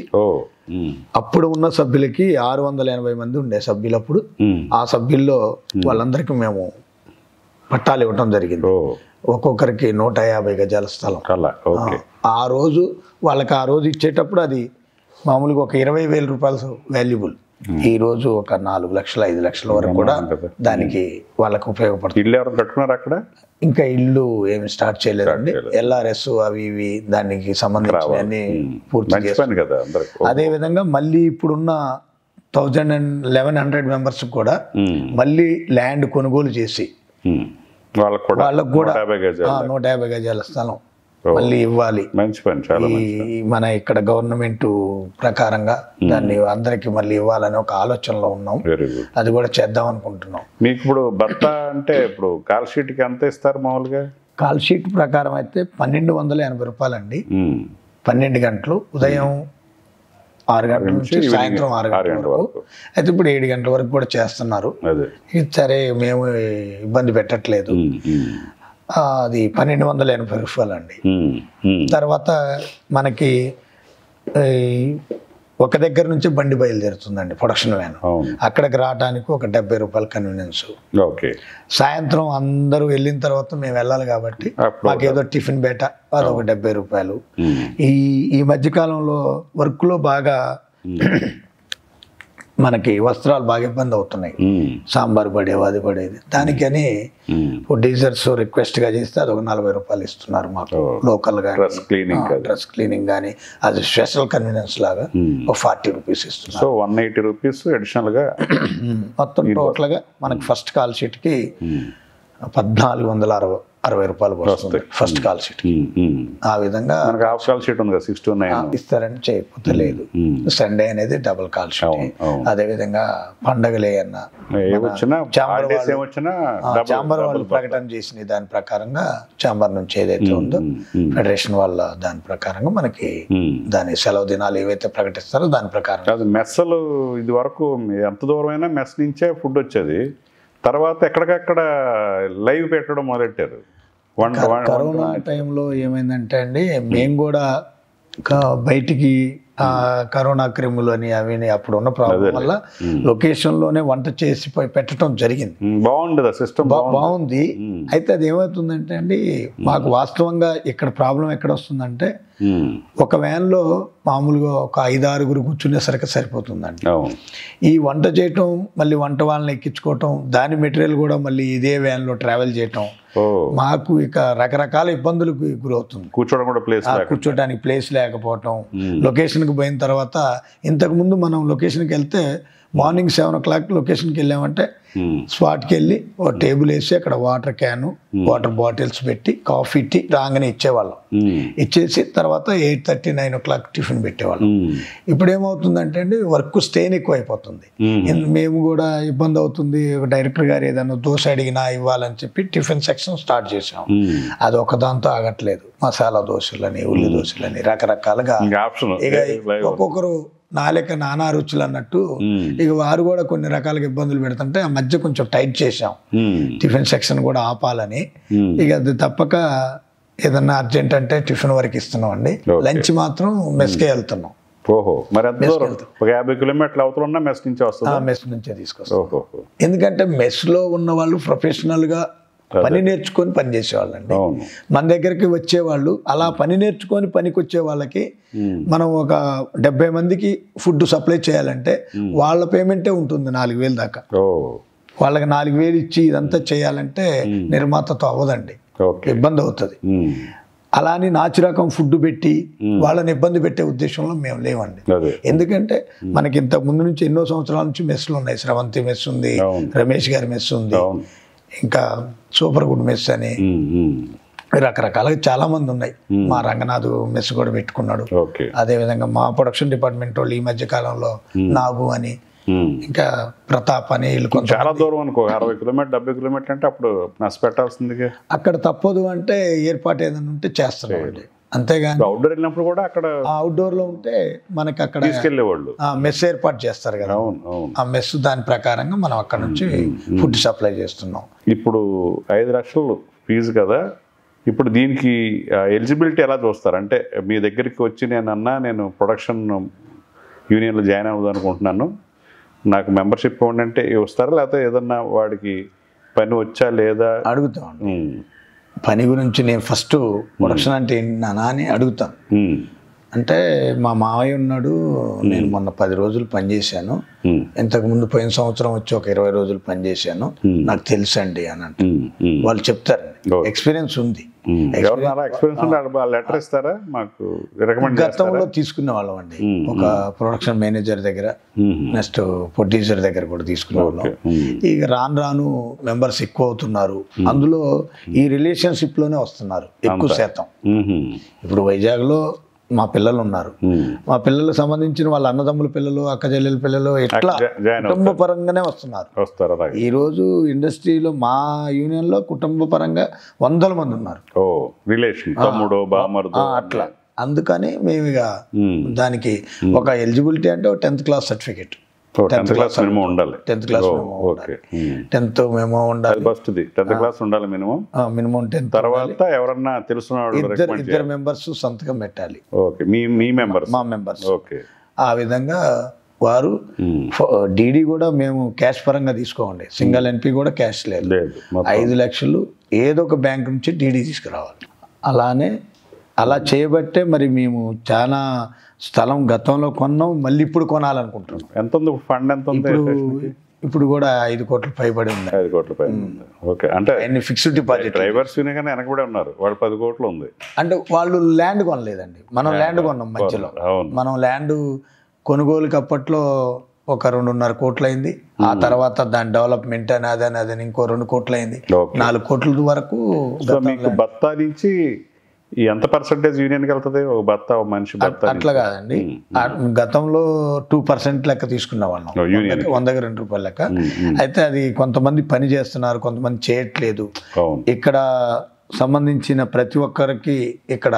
అప్పుడు ఉన్న సభ్యులకి 680 మంది ఉండే సభ్యులు. అప్పుడు ఆ సభ్యుల్లో వాళ్ళందరికీ మేము పట్టాలు ఇవ్వటం జరిగింది. ఒక్కొక్కరికి 150 గజాల స్థలం. ఆ రోజు వాళ్ళకి ఆ రోజు ఇచ్చేటప్పుడు అది మామూలుగా ఒక 20,000 రూపాయలు వాల్యుబుల్, ఈ రోజు ఒక 4 లక్షలు 5 లక్షల వరకు కూడా దానికి వాళ్ళకు ఉపయోగపడుతుంది. ఇల్లు ఎవరు కట్టుకున్నారు అక్కడ? ఇంకా ఇల్లు ఏమి స్టార్ట్ చేయలేదండి. LRS అవి ఇవి దానికి సంబంధించి పూర్తి చేస్తాను కదా. అదే విధంగా మళ్ళీ ఇప్పుడున్న 1100 మెంబర్స్ కూడా మళ్ళీ ల్యాండ్ కొనుగోలు చేసి వాళ్ళకు కూడా 150 గజాల స్థలం మళ్ళీ ఇవ్వాలి. మంచి పని, చాలా మన ఇక్కడ గవర్నమెంట్ ప్రకారంగా దాన్ని అందరికి మళ్ళీ ఇవ్వాలని ఒక ఆలోచనలో ఉన్నాం. అది కూడా చేద్దాం అనుకుంటున్నాం. మీకు ఇప్పుడు భర్త అంటే ఇప్పుడు కాల్ షీట్ కి ఎంత ఇస్తారు మామూలుగా? కాల్ షీట్ ప్రకారం అయితే 1280 రూపాయలు అండి. 12 గంటలు, ఉదయం 6 గంటల నుంచి సాయంత్రం 6 గంటల వరకు. అయితే ఇప్పుడు 7 గంటల వరకు కూడా చేస్తున్నారు. సరే మేము ఇబ్బంది పెట్టట్లేదు. అది 1280 రూపాయలు అండి. తర్వాత మనకి ఒక దగ్గర నుంచి బండి బయలుదేరుతుందండి, ప్రొడక్షన్ వ్యాన్. అక్కడికి రావడానికి ఒక 70 రూపాయలు కన్వీనియన్స్. సాయంత్రం అందరూ వెళ్ళిన తర్వాత మేము వెళ్ళాలి కాబట్టి మాకేదో టిఫిన్ బేట అదొక 70 రూపాయలు. ఈ మధ్యకాలంలో వర్క్లో బాగా మనకి వస్త్రాలు బాగా ఇబ్బంది అవుతున్నాయి, సాంబార్ పడేవి అది పడేది. దానికని ప్రొడ్యూసర్స్ రిక్వెస్ట్గా చేస్తే అదొక 40 రూపాయలు ఇస్తున్నారు మాకు లోకల్గా. డ్రెస్ క్లీనింగ్ కానీ అది స్పెషల్ కన్వీనియన్స్ లాగా ఒక 40 రూపీస్ ఇస్తున్నారు. సో 180 రూపీస్ అడిషనల్గా మొత్తం టోటల్గా మనకి ఫస్ట్ కాల్ షీట్కి 1460 రూపాయలు వస్తుంది ఫస్ట్ కాల్ షీట్. ఆ విధంగా హాఫ్ కాల్ షీట్ ఉంది, 6 to 9 ఇస్తారని చేయకపోతే లేదు. సండే అనేది డబుల్ కాల్ షీట్. అదే విధంగా పండగలే అన్న చాంబర్ వాళ్ళు ప్రకటన చేసిన దాని ప్రకారంగా చాంబర్ నుంచి ఏదైతే ఉందో ఫెడరేషన్ వాళ్ళ దాని ప్రకారంగా మనకి దాని సెలవు దినాలు ఏవైతే ప్రకటిస్తారో దాని ప్రకారం. మెస్సలు ఇది వరకు ఎంత దూరమైనా మెస్ నుంచే ఫుడ్ వచ్చేది, తర్వాత ఎక్కడికక్కడ లైవ్ పెట్టడం మొదలెట్టారు. కరోనా టైంలో ఏమైందంటే అండి, మేము కూడా బయటికి కరోనా క్రిములు అని అవి అప్పుడు ఉన్న ప్రాబ్లం వల్ల లొకేషన్లోనే వంట చేసి పెట్టడం జరిగింది. బాగుంది, సిస్టమ్ బాగుంది. అయితే అది ఏమవుతుందంటే అండి, మాకు వాస్తవంగా ఇక్కడ ప్రాబ్లం ఎక్కడ వస్తుందంటే, ఒక వ్యాన్లో మామూలుగా ఒక 5-6 కూర్చునేసరికి సరిపోతుందండి. ఈ వంట చేయటం, మళ్ళీ వంట వాళ్ళని ఎక్కించుకోవటం, దాని మెటీరియల్ కూడా మళ్ళీ ఇదే వ్యాన్లో ట్రావెల్ చేయటం, మాకు ఇక రకరకాల ఇబ్బందులకు గురవుతుంది. కూర్చోడానికి ప్లేస్ లేకపోవటం, లొకేషన్కి పోయిన తర్వాత ఇంతకు ముందు మనం లొకేషన్కి వెళ్తే మార్నింగ్ 7 o'clock లొకేషన్కి వెళ్ళామంటే స్పాట్కి వెళ్ళి ఒక టేబుల్ వేసి అక్కడ వాటర్ క్యాను, వాటర్ బాటిల్స్ పెట్టి కాఫీ టీ రాగానే ఇచ్చేవాళ్ళం. ఇచ్చేసి తర్వాత 8:30, 9 o'clock టిఫిన్ పెట్టేవాళ్ళం. ఇప్పుడు ఏమవుతుందంటే అండి, వర్క్ స్టెయిన్ ఎక్కువ అయిపోతుంది. మేము కూడా ఇబ్బంది అవుతుంది. డైరెక్టర్ గారు ఏదైనా దోశ అడిగినా ఇవ్వాలని చెప్పి టిఫిన్ సెక్షన్ స్టార్ట్ చేసాం. అది ఒక దాంతో ఆగట్లేదు. మసాలా దోశలని, ఉల్లి దోశలని రకరకాలుగా. ఇక ఒక్కొక్కరు నాలుక నానా రుచులు అన్నట్టు ఇక వారు కూడా కొన్ని రకాలుగా ఇబ్బందులు పెడుతుంటే ఆ మధ్య కొంచెం టైట్ చేసాం. టిఫిన్ సెక్షన్ కూడా ఆపాలని. ఇక అది తప్పక ఏదన్నా అర్జెంట్ అంటే టిఫిన్ వరకు ఇస్తున్నాం అండి. లంచ్ మాత్రం మెస్కే వెళ్తున్నాం. మరి 50 కిలోమీటర్ల అవతల మెస్ నుంచి వస్తుంది, మెస్ నుంచే తీసుకొస్తాం. ఎందుకంటే మెస్ లో ఉన్న వాళ్ళు ప్రొఫెషనల్ గా పని నేర్చుకొని పని చేసేవాళ్ళండి. మన దగ్గరికి వచ్చేవాళ్ళు అలా పని నేర్చుకొని పనికి వచ్చే వాళ్ళకి మనం ఒక 70 మందికి ఫుడ్ సప్లై చేయాలంటే వాళ్ళ పేమెంటే ఉంటుంది 4,000 దాకా. వాళ్ళకి 4,000 ఇచ్చి ఇదంతా చేయాలంటే నిర్మాతతో అవ్వదండి, ఇబ్బంది అవుతుంది. అలాని నాచురకం ఫుడ్ పెట్టి వాళ్ళని ఇబ్బంది పెట్టే ఉద్దేశంలో మేము లేవండి. ఎందుకంటే మనకి ఇంతకు ముందు నుంచి ఎన్నో సంవత్సరాల నుంచి మెస్లు ఉన్నాయి. స్రవంతి మెస్ ఉంది, రమేష్ గారి మెస్ ఉంది, ఇంకా సూపర్ గుడ్ మెస్ అని రకరకాలుగా చాలా మంది ఉన్నాయి. మా రంగనాథ్ మెస్ కూడా పెట్టుకున్నాడు. అదే విధంగా మా ప్రొడక్షన్ డిపార్ట్మెంట్ వాళ్ళు ఈ మధ్య కాలంలో నాగు అని, ఇంకా ప్రతాప్ అని, చాలా దూరం అనుకో 60 కిలోమీటర్ 70 కిలోమీటర్ అంటే అప్పుడు మెస్ పెట్టాల్సింది. అక్కడ తప్పదు అంటే ఏర్పాటు ఏదైనా ఉంటే చేస్తున్నాం. అంతేగాని అవుట్డోర్ వెళ్ళినప్పుడు కూడా అక్కడ అవుట్డోర్ లో ఉంటే మనకి అక్కడ తీసుకెళ్లేవాళ్ళు మెస్ ఏర్పాటు చేస్తారు కదా. ఆ మెస్ దాని ప్రకారంగా మనం అక్కడ నుంచి ఫుడ్ సప్లై చేస్తున్నాం. ఇప్పుడు 5 లక్షలు ఫీజు కదా, ఇప్పుడు దీనికి ఎలిజిబిలిటీ ఎలా చూస్తారు? అంటే మీ దగ్గరికి వచ్చి నేను ప్రొడక్షన్ యూనియన్లో జాయిన్ అవ్వదు అనుకుంటున్నాను, నాకు మెంబర్షిప్ ఇవ్వండి అంటే వస్తారా? లేకపోతే ఏదన్నా వాడికి పని వచ్చా లేదా అడుగుతాం. పని గురించి నేను ఫస్ట్ ప్రొడక్షన్ అంటే ఏంటి నానా అని అడుగుతాను. అంటే మా మావయ్య ఉన్నాడు, నేను మొన్న 10 రోజులు పనిచేశాను, ఇంతకుముందు పోయిన సంవత్సరం వచ్చి ఒక 20 రోజులు పనిచేశాను, నాకు తెలుసండి అని అంటే వాళ్ళు చెప్తారు. ఎక్స్పీరియన్స్ ఉంది. లెటర్ ఇస్తారా మాకు? గతంలో తీసుకునే వాళ్ళం అండి, ఒక ప్రొడక్షన్ మేనేజర్ దగ్గర, నెక్స్ట్ ప్రొడ్యూసర్ దగ్గర కూడా తీసుకునే వాళ్ళం. ఇక రాను రాను మెంబర్స్ ఎక్కువ అవుతున్నారు, అందులో ఈ రిలేషన్షిప్ లోనే వస్తున్నారు ఎక్కువ శాతం. ఇప్పుడు వైజాగ్లో మా పిల్లలు ఉన్నారు, మా పిల్లలకు సంబంధించిన వాళ్ళ అన్నదమ్ముల పిల్లలు, అక్క చెల్లెల పిల్లలు ఇట్లా కుటుంబ పరంగానే వస్తున్నారు. ఈరోజు ఇండస్ట్రీలో మా యూనియన్లో కుటుంబ పరంగా 100 మంది ఉన్నారు. అట్లా అందుకని మేము ఇక దానికి ఒక ఎలిజిబిలిటీ అంటే 10th class certificate, 10th class memo ఉండాలి. 10th క్లాస్ టెన్త్ మెమో ఉండాలి. ఫస్ట్ 10th క్లాస్ ఉండాలి మినిమం. Minimum 10th. తర్వాత ఎవరన్నా తెలిసిన ఇద్దరు మెంబర్స్ సంతకం పెట్టాలి. ఓకే, మీ మెంబర్స్? మా మెంబర్స్. ఓకే. ఆ విధంగా వారు డీడీ కూడా మేము క్యాష్ పరంగా తీసుకోండి, సింగిల్ ఎన్పి కూడా క్యాష్ లేదు. 5 లక్షలు ఏదో ఒక బ్యాంక్ నుంచి డీడీ తీసుకురావాలి. అలానే అలా చేయబట్టే మరి మేము చాలా స్థలం గతంలో కొన్నాం, మళ్ళీ ఇప్పుడు కొనాలనుకుంటున్నాం. ఎంత ఉంది ఫండ్? ఎంత ఉంది ఇప్పుడు కూడా 5 కోట్ల పైబడి ఉంది. 5 కోట్ల పై. ఓకే, అంటే ఫిక్స్డ్ డిపాజిట్. డ్రైవర్స్ కానీ వెనకబడి ఉన్నారు, వాళ్ళు 10 కోట్లు ఉంది. అంటే వాళ్ళు ల్యాండ్ కొనలేదండి, మనం ల్యాండ్ కొన్నాం మధ్యలో. మనం ల్యాండ్ కొనుగోలుకి అప్పట్లో ఒక 2.5 కోట్లు అయింది. ఆ తర్వాత దాని డెవలప్మెంట్ అని అదని ఇంకో 2 కోట్లు అయింది. 4 కోట్ల వరకు. బత్తా నుంచి ఎంత పర్సెంటేజ్ యూనియన్కి వెళ్తుంది ఒక బత్తా, ఒక మనిషి బత్తా? అట్లా కాదండి, గతంలో 2% లెక్క తీసుకున్న వాళ్ళం, 100కి 2 రూపాయల లెక్క. అయితే అది కొంతమంది పని చేస్తున్నారు, కొంతమంది చేయట్లేదు. ఇక్కడ సంబంధించిన ప్రతి ఒక్కరికి ఇక్కడ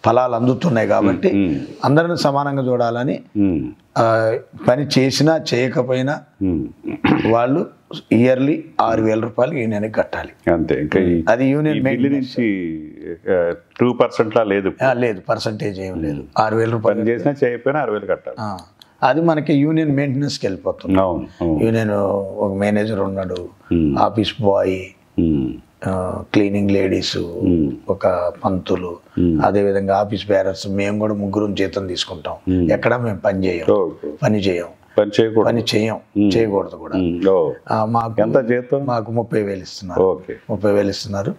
ఫలాలు అందుతున్నాయి కాబట్టి అందరిని సమానంగా చూడాలని పని చేసినా చేయకపోయినా వాళ్ళు ఇయర్లీ 6,000 రూపాయలు యూనియన్కి కట్టాలి అంతే. ఇంకా అది యూనియన్ నుంచి 2% లేదు, పర్సంటేజ్ ఏం లేదు. 6,000 రూపాయలు చేసినా చేయకపోయినా 6,000 కట్టాలి. అది మనకి యూనియన్ మెయింటెనెన్స్కి వెళ్ళిపోతుంది. యూనియన్ ఒక మేనేజర్ ఉన్నాడు, ఆఫీస్ బాయ్, క్లీనింగ్ లేడీస్, ఒక పంతులు, అదేవిధంగా ఆఫీస్ బేరర్స్, మేము కూడా 3 జీతం తీసుకుంటాం. ఎక్కడ మేము పని చేయకూడదు కూడా. మాకు 30,000 ఇస్తున్నారు. 30,000 ఇస్తున్నారు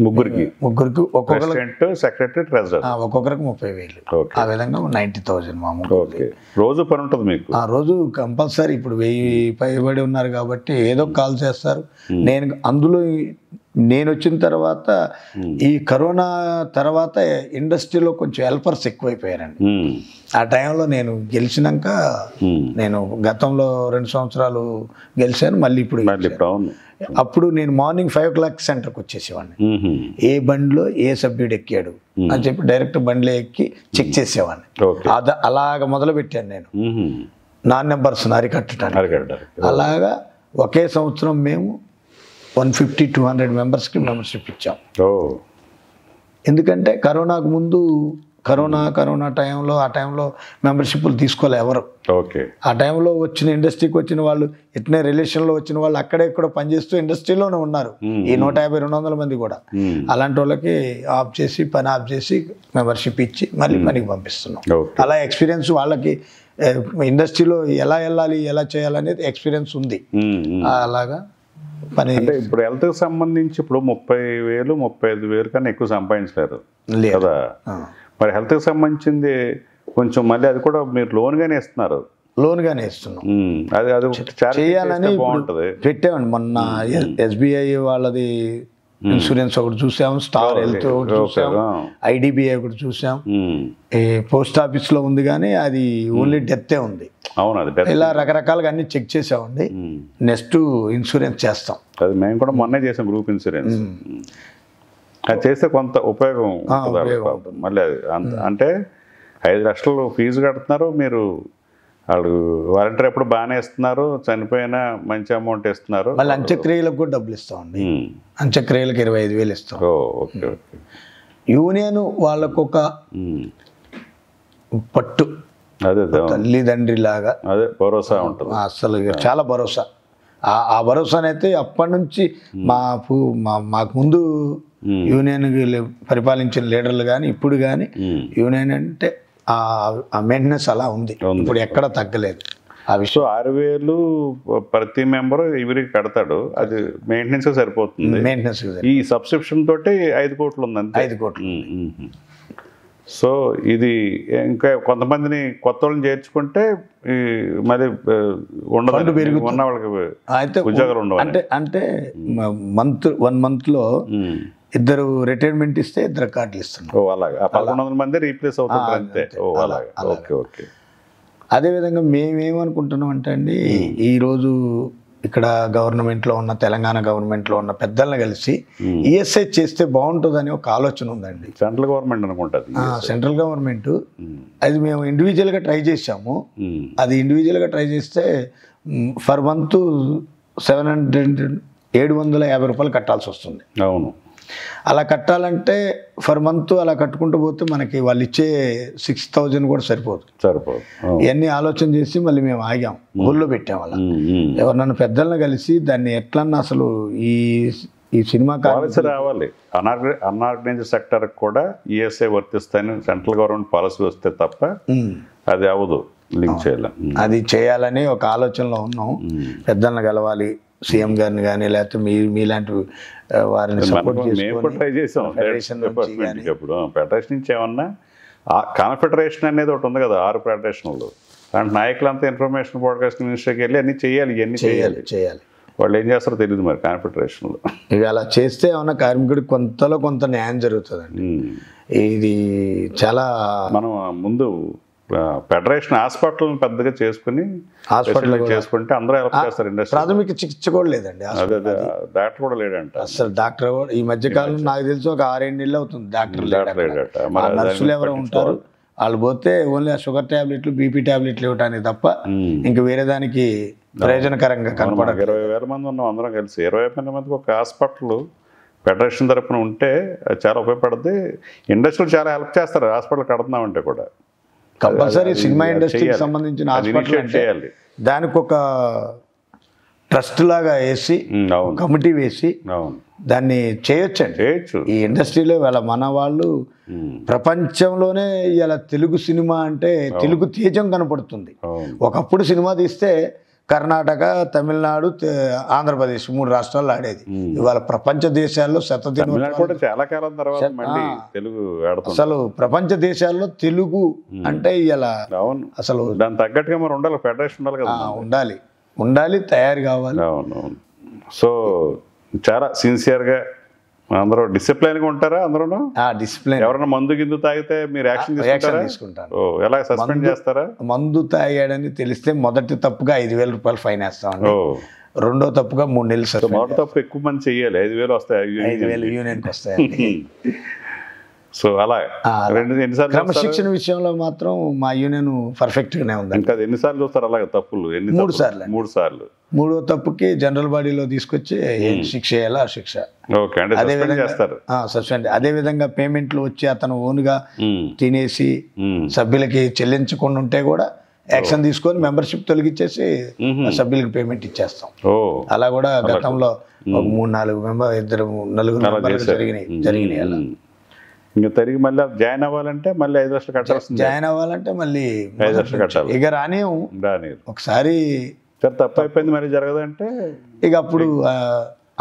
ముగ్గురికి. ఒక్కొక్కరికి సెక్రటరీ ట్రెజరర్ ఒక్కొక్కరికి 30,000. ఆ విధంగా 90,000 మామూలు. రోజు పని ఉంటుంది మీకు? రోజు కంపల్సరీ. ఇప్పుడు 1000 పైబడి ఉన్నారు కాబట్టి ఏదో కాల్ చేస్తారు. అందులో నేను వచ్చిన తర్వాత ఈ కరోనా తర్వాత ఇండస్ట్రీలో కొంచెం హెల్పర్స్ ఎక్కువైపోయారండి. ఆ టైంలో నేను గెలిచినాక, నేను గతంలో 2 సంవత్సరాలు గెలిచాను, మళ్ళీ ఇప్పుడు అప్పుడు నేను మార్నింగ్ 5 o'clock సెంటర్కి వచ్చేసేవాడిని. ఏ బండిలో ఏ సభ్యుడు ఎక్కాడు అని చెప్పి డైరెక్ట్ బండిలో ఎక్కి చెక్ చేసేవాడిని. అలాగ మొదలు పెట్టాను నేను నాన్ నెంబర్స్ అరికట్టడానికి. అలాగా ఒకే సంవత్సరం మేము 150-200 మెంబర్స్కి మెంబర్షిప్ ఇచ్చాం. ఎందుకంటే కరోనాకు ముందు కరోనా టైంలో, ఆ టైంలో మెంబర్షిప్లు తీసుకోలే ఎవరు. ఆ టైంలో ఇండస్ట్రీకి వచ్చిన వాళ్ళు, ఇట్నే రిలేషన్లో వచ్చిన వాళ్ళు అక్కడే కూడా పనిచేస్తూ ఇండస్ట్రీలోనే ఉన్నారు. ఈ 150-200 మంది కూడా. అలాంటి వాళ్ళకి పని ఆఫ్ చేసి మెంబర్షిప్ ఇచ్చి మళ్ళీ పనికి పంపిస్తున్నాం. అలా ఎక్స్పీరియన్స్ వాళ్ళకి ఇండస్ట్రీలో ఎలా వెళ్ళాలి, ఎలా చేయాలనేది ఎక్స్పీరియన్స్ ఉంది. అలాగా పని. ఇప్పుడు హెల్త్కి సంబంధించి ఇప్పుడు 30,000-35,000 కన్నా ఎక్కువ సంపాదించలేరు కదా. మరి హెల్త్కి సంబంధించింది కొంచెం మళ్ళీ అది కూడా మీరు లోన్గానే ఇస్తున్నారు? లోన్గానే ఇస్తున్నాం. అది చేయాలని బాగుంటుంది. పెట్టామండి మొన్న SBI వాళ్ళది ఇన్సూరెన్స్ ఒకటి చూసాం, స్టార్ హెల్త్ ఒకటి చూసాం, IDBI ఒకటి చూసాం. పోస్ట్ ఆఫీస్లో ఉంది కానీ అది ఓన్లీ డెత్తే ఉంది. ఇలా రకరకాలుగా అన్ని చెక్ చేసామండి. నెక్స్ట్ ఇన్సూరెన్స్ చేస్తాం. అది మేము కూడా మొన్నే చేసాం, గ్రూప్ ఇన్సూరెన్స్. అది చేస్తే కొంత ఉపయోగం మళ్ళీ. అది అంటే 5 లక్షలు ఫీజు కడుతున్నారు మీరు, వాళ్ళు వాలంటీర్ ఎప్పుడు బాగానే ఇస్తున్నారు, చనిపోయినా మంచి అమౌంట్ ఇస్తున్నారు. మళ్ళీ అంత్యక్రియలకు కూడా డబ్బులు ఇస్తామండి. అంత్యక్రియలకు 25,000 ఇస్తాం. ఓకే. యూనియన్ వాళ్ళకొక పట్టు, తల్లిదండ్రి లాగా అదే భరోసా ఉంటుంది. అసలు చాలా భరోసా. ఆ భరోసానైతే అప్పటి నుంచి మాకు ముందు యూనియన్ పరిపాలించిన లీడర్లు కానీ ఇప్పుడు కానీ యూనియన్ అంటే ఆ మెయింటెనెన్స్ అలా ఉంది, ఇప్పుడు ఎక్కడ తగ్గలేదు ఆ విషయం. 6,000 ప్రతి మెంబర్ ఎవరికి కడతాడు, అది మెయింటెనెన్స్ సరిపోతుంది. మెయింటెనెన్స్ ఈ సబ్స్క్రిప్షన్ తోటి 5 కోట్లు ఉంది అంతే. 5 కోట్లు. సో ఇది ఇంకా కొంతమందిని కొత్త వాళ్ళని చేర్చుకుంటే మరి ఉండదు, ఉన్న వాళ్ళకి అయితే ఉద్యోగాలు ఉండవు. అంటే 1 మంత్లో 2 రిటైర్మెంట్ ఇస్తే 2 కార్డులు ఇస్తున్నారు. అలాగా 1100 మంది రీప్లేస్ అవుతుంటారు అంతే. అలాగా, ఓకే ఓకే. అదేవిధంగా మేమేమనుకుంటున్నాం అంటే అండి, ఈరోజు ఇక్కడ గవర్నమెంట్లో ఉన్న, తెలంగాణ గవర్నమెంట్లో ఉన్న పెద్దలను కలిసి ఈఎస్ఐ చేస్తే బాగుంటుందని ఒక ఆలోచన ఉందండి. సెంట్రల్ గవర్నమెంట్ అనుకుంటుంది. సెంట్రల్ గవర్నమెంట్ అది మేము ఇండివిజువల్గా ట్రై చేసాము. అది ఇండివిజువల్గా ట్రై చేస్తే ఫర్ మంత్ 750 రూపాయలు కట్టాల్సి వస్తుంది. అవును. అలా కట్టాలంటే ఫర్ మంత్ అలా కట్టుకుంటూ పోతే మనకి వాళ్ళు ఇచ్చే 6,000 కూడా సరిపోదు. ఇవన్నీ ఆలోచన చేసి మళ్ళీ మేము ఆగాం, ఊళ్ళో పెట్టాం. అలా ఎవరినన్నా పెద్దలను కలిసి దాన్ని ఎట్లన్నా అసలు ఈ సినిమా పాలసీ రావాలి. అన్ఆర్గనైజ్డ్ సెక్టర్ కూడా ఈఎస్ఐ వర్తిస్తాయని సెంట్రల్ గవర్నమెంట్ పాలసీ వస్తే తప్ప అది అవ్వదు, లింక్ చేయాలి. అది చేయాలని ఒక ఆలోచనలో ఉన్నాం. పెద్దలను కలవాలి, సీఎం గారిని కానీ లేకపోతే మీలాంటి వారిని సపోర్ట్ ట్రై చేసాం. ఫెడరేషన్ నుంచి ఏమన్నా కాన్ఫెడరేషన్ అనేది ఒకటి ఉంది కదా, 6 ఫెడరేషన్లు, దాంట్లో నాయకులంతా ఇన్ఫర్మేషన్ బ్రాడ్కాస్టింగ్ మినిస్టర్కి వెళ్ళి అన్ని చేయాలి, ఇవన్నీ చేయాలి. వాళ్ళు ఏం చేస్తారో తెలియదు మరి కాన్ఫెడరేషన్లో. ఇక అలా చేస్తే ఏమన్నా కార్మికుడికి కొంతలో కొంత న్యాయం జరుగుతుందండి. ఇది చాలా మనం ముందు ఫెడరేషన్ హాస్పిటల్ పెద్దగా చేసుకుని హాస్పిటల్ చేసుకుంటే అందరూ హెల్ప్ చేస్తారు. ఇండస్ట్రీ ప్రాథమిక చికిత్స కూడా లేదండి, డాక్టర్ కూడా లేడంట అసలు. డాక్టర్ కూడా ఈ మధ్య కాలంలో నాకు తెలిసి ఒక 6-7 నెలలు అవుతుంది డాక్టర్ లేడట. నర్సులు ఎవరో ఉంటారు, వాళ్ళు పోతే ఓన్లీ ఆ షుగర్ ట్యాబ్లెట్లు, బీపీ ట్యాబ్లెట్లు ఇవ్వటానికి తప్ప ఇంక వేరే దానికి ప్రయోజనకరంగా కనపడదు. 20,000 మంది ఉన్నాం అందరం కలిసి. 20,000 మందికి ఒక హాస్పిటల్ ఫెడరేషన్ తరఫున ఉంటే చాలా ఉపయోగపడుతుంది. ఇండస్ట్రీలు చాలా హెల్ప్ చేస్తారు హాస్పిటల్ కడుతున్నామంటే కూడా. కంపల్సరీ సినిమా ఇండస్ట్రీకి సంబంధించిన హాస్పిటల్ అంటే దానికి ఒక ట్రస్ట్ లాగా వేసి, కమిటీ వేసి దాన్ని చేయొచ్చండి. ఈ ఇండస్ట్రీలో ఇవాళ మన వాళ్ళు ప్రపంచంలోనే ఇలా తెలుగు సినిమా అంటే తెలుగు తేజం కనపడుతుంది. ఒకప్పుడు సినిమా తీస్తే కర్ణాటక, తమిళనాడు, ఆంధ్రప్రదేశ్ 3 రాష్ట్రాల్లో ఆడేది. ఇవాళ ప్రపంచ దేశాల్లో చాలా కాలం తర్వాత తెలుగు అసలు ప్రపంచ దేశాల్లో తెలుగు అంటే ఇలా అసలు దాని తగ్గట్టుగా మరి ఉండాలి, ఫెడరేషన్ ఉండాలి కదా. ఉండాలి, తయారు కావాలి. సో చాలా సిన్సియర్గా అందరూ డిసిప్లైన్గా ఉంటారా? అందరూ డిసిప్లైన్. ఎవరైనా మందు గిందు తాగితే మీరు యాక్షన్ తీసుకుంటారు? ఎలా సస్పెండ్ చేస్తారా? మందు తాగాడని తెలిస్తే మొదటి తప్పుగా 5,000 రూపాయలు ఫైన్ వేస్తామండి. రెండో తప్పుగా 3 నెలలు సస్పెండ్. మొదటి తప్పు ఎక్కువ మంది చెయ్యాలి, 5,000 వస్తాయి, 5,000 యూనియన్కి వస్తాయండి. సో అలా ఎన్నిసార్లు క్రమశిక్షణ విషయంలో మాత్రం మా యూనియన్ పర్ఫెక్ట్ గానే ఉంది. ఇంకా ఎన్నిసార్లు చూస్తారు అలాగే తప్పులు? 3 సార్లు. 3వ తప్పుకి జనరల్ బాడీలో తీసుకొచ్చి శిక్ష చేయాలి, ఆ శిక్ష. అదే విధంగా సస్పెండ్. అదే విధంగా పేమెంట్లు వచ్చి అతను ఓన్గా తినేసి సభ్యులకి చెల్లించకుండా ఉంటే కూడా యాక్షన్ తీసుకొని మెంబర్షిప్ తొలగించేసి సభ్యులకి పేమెంట్ ఇచ్చేస్తాం. అలా కూడా గతంలో ఒక 3-4 మెంబర్ జరిగినాయి అలా. ఇంకా తిరిగి మళ్ళీ జాయిన్ అవ్వాలంటే మళ్ళీ 5 లక్షలు కట్టాల్సింది. జాయిన్ అవ్వాలంటే మళ్ళీ 5 లక్షలు కట్టాలి. ఇక రాని ఒకసారి తప్పు అయిపోయింది మరి జరగదంటే ఇక అప్పుడు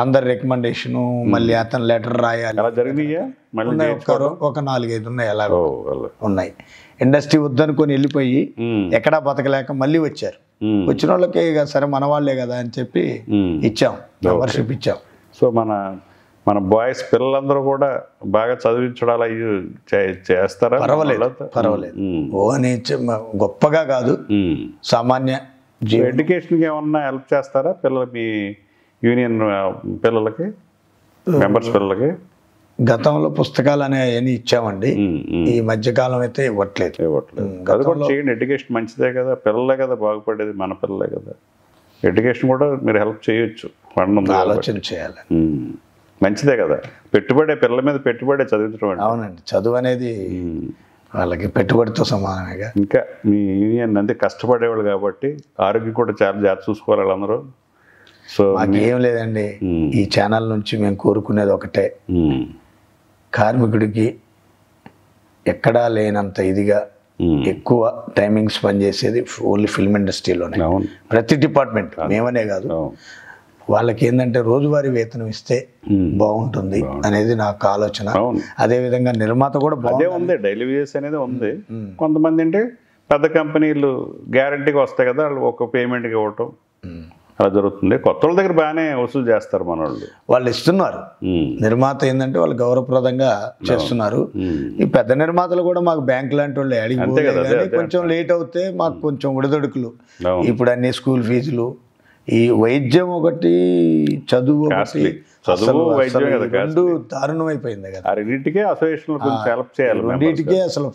అందరి రికమెండేషన్ మళ్ళీ అతను లెటర్ రాయాలి. అలా జరిగినాయా? మళ్ళీ ఒక 4-5 ఉన్నాయి, అలా ఉన్నాయి. ఇండస్ట్రీ వద్దనుకొని వెళ్ళిపోయి ఎక్కడా బతకలేక మళ్ళీ వచ్చారు. వచ్చిన వాళ్ళకి ఇక సరే మన వాళ్ళే కదా అని చెప్పి ఇచ్చాం, మెంబర్షిప్ ఇచ్చాం. సో మన బాయ్స్ పిల్లలందరూ కూడా బాగా చదివించడాలు అవి చేస్తారా? పర్వాలేదు. ఓ అని గొప్పగా కాదు, సామాన్య ఎడ్యుకేషన్కి ఏమన్నా హెల్ప్ చేస్తారా పిల్లలు? మీ యూనియన్ పిల్లలకి, మెంబర్స్ పిల్లలకి గతంలో పుస్తకాలు అనేవి ఇచ్చామండి. ఈ మధ్యకాలం అయితే ఇవ్వట్లేదు. అది కూడా చేయండి. ఎడ్యుకేషన్ మంచిదే కదా, పిల్లలే కదా బాగుపడేది, మన పిల్లలే కదా. ఎడ్యుకేషన్ కూడా మీరు హెల్ప్ చేయొచ్చు. ఆలోచన చేయాలి, మంచిదే కదా. పెట్టుబడే, పిల్లల మీద పెట్టుబడే చదివించడం అంటే. అవునండి, చదువు అనేది వాళ్ళకి పెట్టుబడితో సమానమేగా. ఇంకా మీ యూనియన్ అంతే కష్టపడేవాళ్ళు కాబట్టి ఆరోగ్యం కూడా చాలా జాగ్రత్త చూసుకోవాలి వాళ్ళందరూ. సో మాకేం లేదండి, ఈ ఛానల్ నుంచి మేము కోరుకునేది ఒకటే, కార్మికుడికి ఎక్కడా లేనంత ఇదిగా ఎక్కువ టైమింగ్స్ పనిచేసేది ఓన్లీ ఫిల్మ్ ఇండస్ట్రీలోనే. ప్రతి డిపార్ట్మెంట్, మేమనే కాదు, వాళ్ళకి ఏంటంటే రోజువారీ వేతనం ఇస్తే బాగుంటుంది అనేది నాకు ఆలోచన. అదేవిధంగా నిర్మాత కూడా ఉంది, డైలీ వేజెస్ అనేది ఉంది. కొంతమంది అంటే పెద్ద కంపెనీలు గ్యారంటీగా వస్తాయి కదా, వాళ్ళు ఒక పేమెంట్కి ఇవ్వటం అలా జరుగుతుంది. కొత్త వాళ్ళ దగ్గర బాగానే వసూలు చేస్తారు మన వాళ్ళు ఇస్తున్నారు. నిర్మాత ఏంటంటే వాళ్ళు గౌరవప్రదంగా చేస్తున్నారు. ఈ పెద్ద నిర్మాతలు కూడా మాకు బ్యాంక్ లాంటి వాళ్ళు అడిగి కొంచెం లేట్ అవుతే మాకు కొంచెం ఉడిదొడుకులు. ఇప్పుడు అన్ని స్కూల్ ఫీజులు, ఈ వైద్యం ఒకటి, చదువు ఒకటి, రెండు దారుణం అయిపోయింది కదా. రెండింటికే అసలు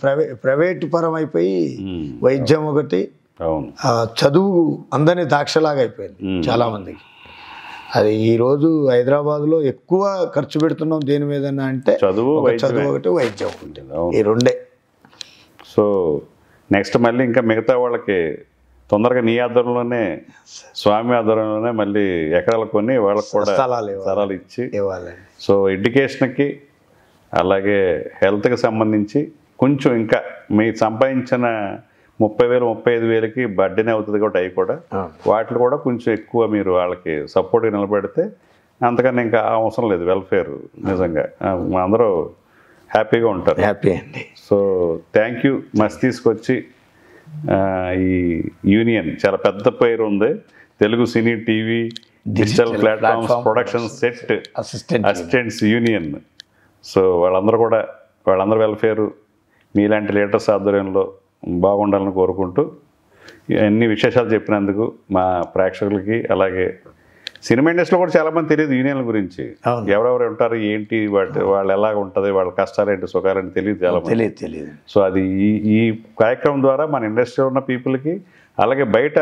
ప్రైవేట్ పరం అయిపోయి వైద్యం ఒకటి, చదువు అందరినీ దాక్షలాగా అయిపోయింది చాలా మందికి. అది ఈరోజు హైదరాబాద్లో ఎక్కువ ఖర్చు పెడుతున్నాం దేని మీద అంటే చదువు ఒకటి, వైద్యం ఒకటి, ఈ రెండే. సో నెక్స్ట్ మళ్ళీ ఇంకా మిగతా వాళ్ళకి తొందరగా నీ ఆధ్వర్యంలోనే, స్వామి ఆధ్వర్యంలోనే మళ్ళీ ఎకరాలు కొని వాళ్ళకి కూడా స్థలాలు ఇచ్చి, సో ఎడ్యుకేషన్కి అలాగే హెల్త్కి సంబంధించి కొంచెం ఇంకా మీరు సంపాదించిన 30,000 35,000కి బడ్డీనే అవుతుంది కాబట్టి అవి కూడా వాటిని కూడా కొంచెం ఎక్కువ మీరు వాళ్ళకి సపోర్ట్గా నిలబెడితే అంతకన్నా ఇంకా అవసరం లేదు. వెల్ఫేర్ నిజంగా అందరూ హ్యాపీగా ఉంటారు. హ్యాపీ అండి. So thank you. మస్తీస్కొచ్చి ఈ యూనియన్ చాలా పెద్ద పేరు ఉంది, తెలుగు సినీ TV digital platforms production set assistants union. So వాళ్ళందరూ వెల్ఫేరు మీలాంటి లీడర్స్ ఆధ్వర్యంలో బాగుండాలని కోరుకుంటూ అన్ని విశేషాలు చెప్పినందుకు మా ప్రేక్షకులకి, అలాగే సినిమా ఇండస్ట్రీలో కూడా చాలామంది తెలియదు యూనియన్ల గురించి, ఎవరెవరు ఉంటారు ఏంటి, వాళ్ళు ఎలాగ ఉంటుంది, వాళ్ళ కష్టాలేంటి సుఖాలేంటి తెలియదు చాలా తెలియదు. సో అది ఈ కార్యక్రమం ద్వారా మన ఇండస్ట్రీలో ఉన్న పీపుల్కి, అలాగే బయట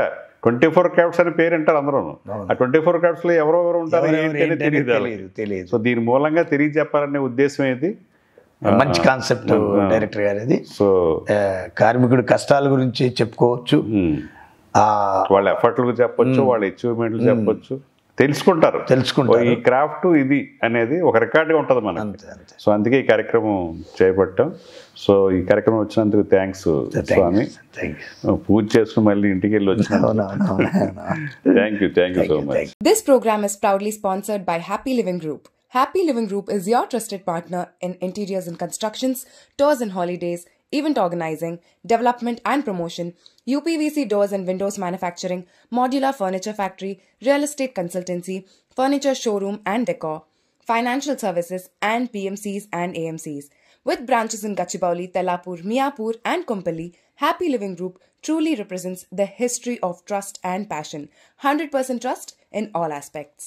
24 క్రాఫ్ట్స్ అనే పేరు అంటారు అందరూ. ఆ 24 క్రాఫ్ట్స్లో ఎవరెవరు ఉంటారు ఏంటి తెలియదు. సో దీని మూలంగా తెలియజెప్పాలనే ఉద్దేశం ఏది, మంచి కాన్సెప్ట్ డైరెక్టర్ గారు. అది సో కార్మికుడి కష్టాల గురించి చెప్పుకోవచ్చు, వాళ్ళ ఎఫర్ట్లు చెప్పొచ్చు, వాళ్ళ అచీవ్మెంట్లు చెప్పొచ్చు, తెలుసుకుంటారు. ఈ క్రాఫ్ట్ ఇది అనేది ఒక రికార్డుగా ఉంటుంది మనకి. సో అందుకే ఈ కార్యక్రమం చేపట్టాం. సో ఈ కార్యక్రమం వచ్చినందుకు థ్యాంక్స్ స్వామి. పూజ చేసుకుని మళ్ళీ ఇంటికి వెళ్ళి వచ్చినందుకు thank you so much. This program is proudly sponsored by Happy Living Group. Happy Living Group is your trusted partner in interiors and constructions, tours and holidays, event organizing, development and promotion, UPVC doors and windows manufacturing, modular furniture factory, real estate consultancy, furniture showroom and decor, financial services and PMCs and AMCs. With branches in Gachibowli, Tellapur, Miapur and Kompally, Happy Living Group truly represents the history of trust and passion. 100% trust in all aspects.